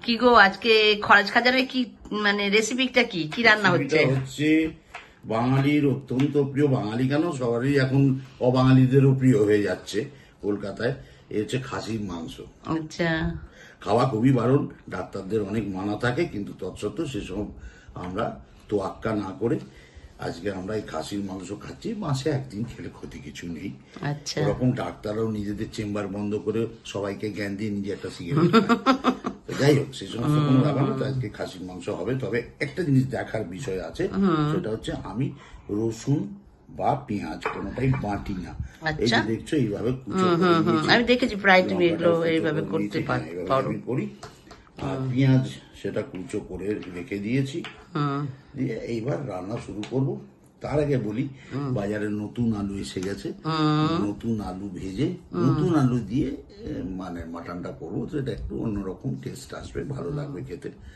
কি গো আজকে খরাজ খাজানের কি মানে রেসিপিটা কি কি রান্না হচ্ছে? এটা হচ্ছে বাঙালির অত্যন্ত প্রিয়, বাঙালি কেন সবারই এখন অবাঙালিদেরও প্রিয় হয়ে যাচ্ছে কলকাতায়। এ হচ্ছে খাসির মাংস। আচ্ছা। খাওয়া খুবই বারণ, ডাক্তারদের অনেক মানা থাকে, কিন্তু তৎসত্ত্বেও সেসব আমরা তোয়াক্কা না করে আজকে আমরা এই খাসির মাংস খাচ্ছি। মাসে একদিন খেলে ক্ষতি কিছু নেই। আচ্ছা। ওরকম ডাক্তাররাও নিজেদের চেম্বার বন্ধ করে সবাইকে জ্ঞান দিয়ে নিজে একটা সিগারেট যাই হোক, সেই সমস্ত কোনো ব্যাপার না। তো আজকে খাসির মাংস হবে, তবে একটা জিনিস দেখার বিষয় আছে, সেটা হচ্ছে আমি রসুন বা পেঁয়াজ কোনোটাই বাটি না। এই আচ্ছা। যে দেখছো এইভাবে কুচো করে নিয়েছি। আমি দেখেছি প্রায় তুমি এগুলো লঙ্কাটাও কুচো এইভাবে করে করতে নিয়েছি, হ্যাঁ, এইভাবে পারো। আমি করি। আর পেঁয়াজ সেটা কুচো করে রেখে দিয়েছি। দিয়ে এইবার রান্না শুরু করব। তার আগে বলি, বাজারে নতুন আলু এসে গেছে। নতুন আলু ভেজে নতুন আলু দিয়ে মানে মাটনটা করবো, তো এটা একটু অন্যরকম টেস্ট আসবে, ভালো লাগবে খেতে।